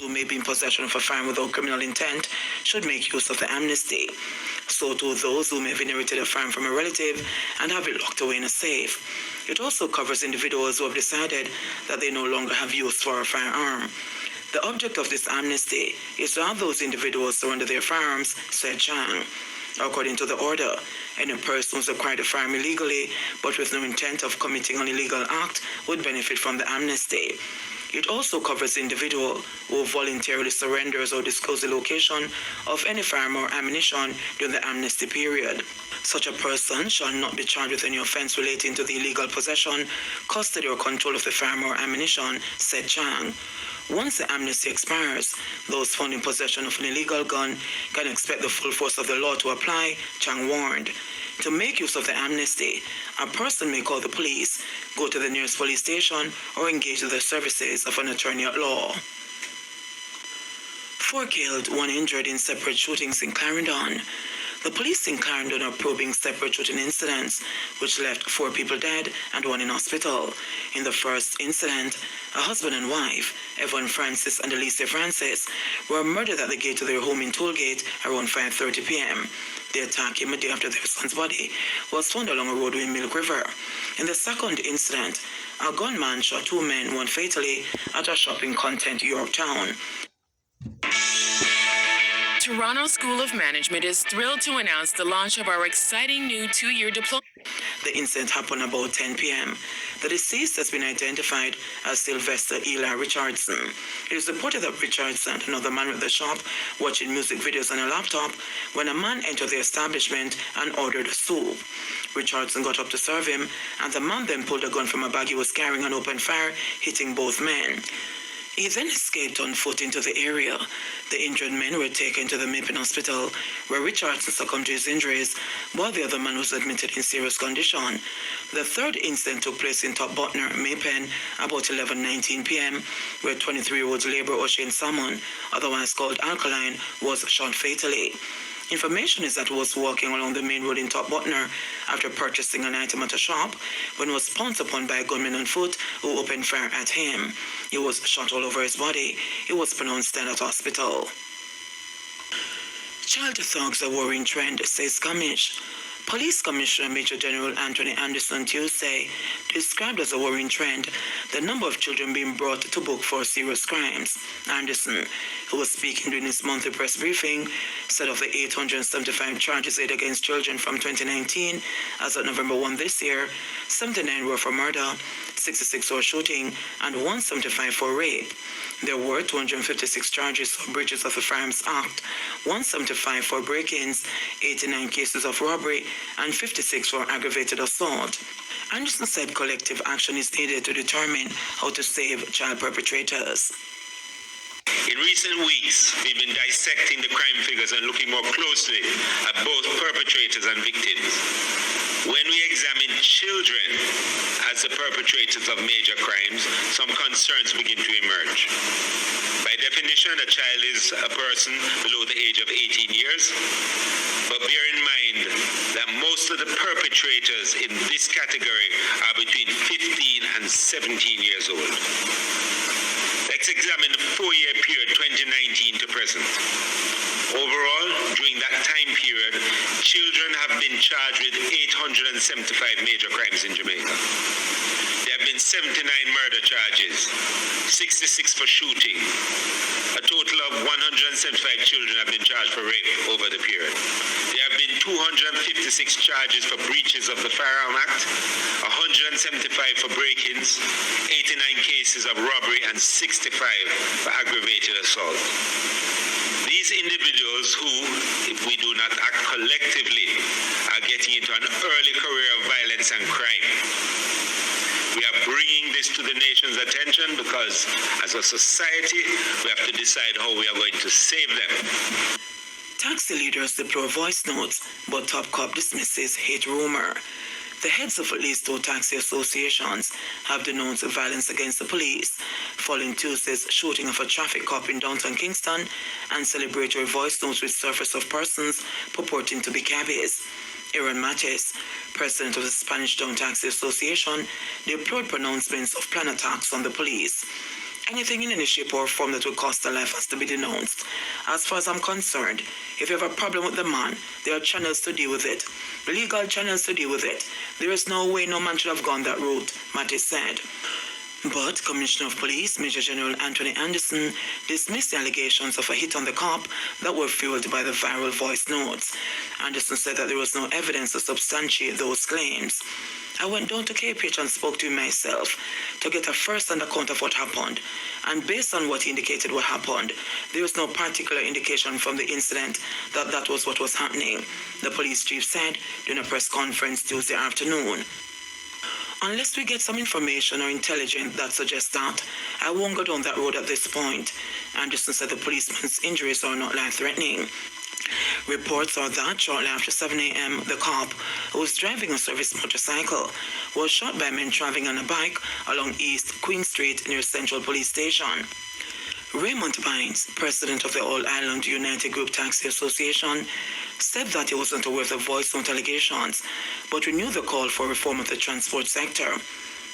who may be in possession of a firearm without criminal intent should make use of the amnesty. So too those who may have inherited a firearm from a relative and have it locked away in a safe. It also covers individuals who have decided that they no longer have use for a firearm. The object of this amnesty is to have those individuals surrender their firearms, said Chang. According to the order, any person who's acquired a firearm illegally but with no intent of committing an illegal act would benefit from the amnesty. It also covers the individual who voluntarily surrenders or discloses the location of any firearm or ammunition during the amnesty period. Such a person shall not be charged with any offense relating to the illegal possession, custody, or control of the firearm or ammunition, said Chang. Once the amnesty expires, those found in possession of an illegal gun can expect the full force of the law to apply, Chang warned. To make use of the amnesty, a person may call the police, go to the nearest police station, or engage with the services of an attorney at law. 4 killed, 1 injured in separate shootings in Clarendon. The police in Clarendon are probing separate shooting incidents, which left 4 people dead and 1 in hospital. In the first incident, a husband and wife, Evan Francis and Alicia Francis, were murdered at the gate of their home in Tollgate around 5:30 p.m. The attack came a day after their son's body was found along a roadway in Milk River. In the second incident, a gunman shot 2 men, 1 fatally, at a shopping content Yorktown. Toronto School of Management is thrilled to announce the launch of our exciting new 2-year diploma. The incident happened about 10 p.m. The deceased has been identified as Sylvester Eli Richardson. It is reported that Richardson and another man were at the shop watching music videos on a laptop when a man entered the establishment and ordered a soup. Richardson got up to serve him, and the man then pulled a gun from a bag he was carrying and opened fire, hitting both men. He then escaped on foot into the area. The injured men were taken to the Maple Hospital, where Richardson succumbed to his injuries, while the other man was admitted in serious condition. The third incident took place in Top Butner, Maypen, about 11:19 p.m., where 23-year-old labourer O'Shane Salmon, otherwise called Alkaline, was shot fatally. Information is that he was walking along the main road in Top Butner after purchasing an item at a shop when he was pounced upon by a gunman on foot who opened fire at him. He was shot all over his body. He was pronounced dead at hospital. Child thugs are worrying trend, says Kamish. Police Commissioner Major General Anthony Anderson Tuesday described as a worrying trend the number of children being brought to book for serious crimes. Anderson, who was speaking during his monthly press briefing, said of the 875 charges laid against children from 2019, as of November 1 this year, 79 were for murder, 66 for shooting, and 175 for rape. There were 256 charges for breaches of the Firearms Act, 175 for break-ins, 89 cases of robbery, and 56 for aggravated assault. Anderson said collective action is needed to determine how to save child perpetrators. In recent weeks, we've been dissecting the crime figures and looking more closely at both perpetrators and victims. When we examine children as the perpetrators of major crimes, some concerns begin to emerge. By definition, a child is a person below the age of 18 years, but bear in mind that most of the perpetrators in this category are between 15 and 17 years old. Let's examine the 4-year period 2019 to present. Overall, during that time period, children have been charged with 875 major crimes in Jamaica. There have been 79 murder charges, 66 for shooting. A total of 175 children have been charged for rape over the period. There have been 256 charges for breaches of the Firearm Act, 175 for break-ins, 89 cases of robbery, and 65 for aggravated assault. These individuals who, if we do not act collectively, are getting into an early career of violence and crime. We are bringing this to the nation's attention because, as a society, we have to decide how we are going to save them. Taxi leaders deplore voice notes, but Top Cop dismisses hate rumor. The heads of at least 2 taxi associations have denounced violence against the police following Tuesday's shooting of a traffic cop in downtown Kingston and celebratory voice notes with surface of persons purporting to be cabbies. Aaron Matis, president of the Spanish Town Taxi Association, deplored pronouncements of planned attacks on the police. Anything in any shape or form that would cost a life has to be denounced. As far as I'm concerned, if you have a problem with the man, there are channels to deal with it. Legal channels to deal with it. There is no way no man should have gone that route, Mattis said. But Commissioner of Police Major General Anthony Anderson dismissed the allegations of a hit on the cop that were fueled by the viral voice notes. Anderson said that there was no evidence to substantiate those claims. I went down to KPH and spoke to him myself to get a first-hand account of what happened. And based on what he indicated what happened, there was no particular indication from the incident that that was what was happening, the police chief said during a press conference Tuesday afternoon. Unless we get some information or intelligence that suggests that, I won't go down that road at this point. Anderson said the policeman's injuries are not life-threatening. Reports are that shortly after 7 a.m., the cop, who was driving a service motorcycle, was shot by men traveling on a bike along East Queen Street near Central Police Station. Raymond Bynes, president of the All Island United Group Taxi Association, said that he wasn't aware of the voice note allegations, but renewed the call for reform of the transport sector.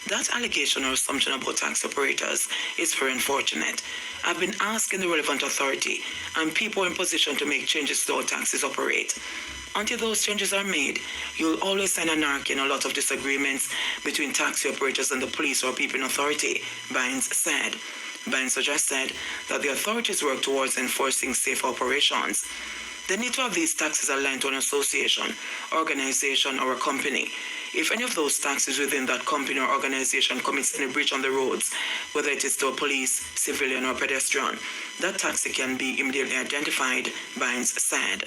That allegation or assumption about taxi operators is very unfortunate. I've been asking the relevant authority and people in position to make changes to how taxis operate. Until those changes are made, you'll always find anarchy and a lot of disagreements between taxi operators and the police or people in authority, Bynes said. Bynes suggested that the authorities work towards enforcing safe operations. They need to have these taxis aligned to an association, organization, or a company. If any of those taxis within that company or organization commits any breach on the roads, whether it is to a police, civilian, or pedestrian, that taxi can be immediately identified, Bynes said.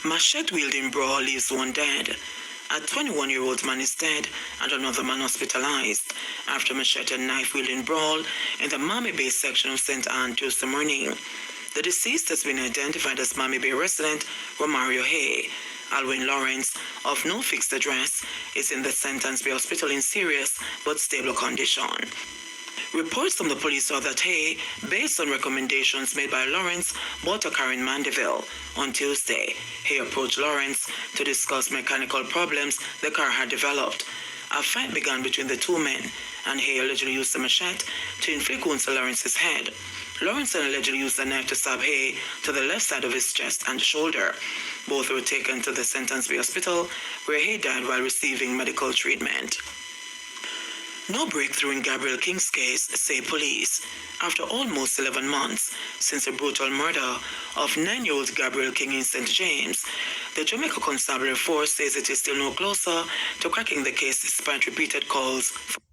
Machete-wielding brawl leaves one dead. A 21-year-old man is dead and another man hospitalized after machete and knife-wielding brawl in the Miami Bay section of St. Ann Tuesday morning. The deceased has been identified as Miami Bay resident Romario Hay. Alwyn Lawrence, of no fixed address, is in the St. Ann's Bay Hospital in serious but stable condition. Reports from the police are that Hay, based on recommendations made by Lawrence, bought a car in Mandeville. On Tuesday, Hay approached Lawrence to discuss mechanical problems the car had developed. A fight began between the two men, and Hay allegedly used a machete to inflict wounds to Lawrence's head. Lawrence allegedly used a knife to stab Hay to the left side of his chest and shoulder. Both were taken to the St. Ann's Bay Hospital, where Hay died while receiving medical treatment. No breakthrough in Gabriel King's case, say police. After almost 11 months since the brutal murder of 9-year-old Gabriel King in St. James, the Jamaica Constabulary Force says it is still no closer to cracking the case despite repeated calls for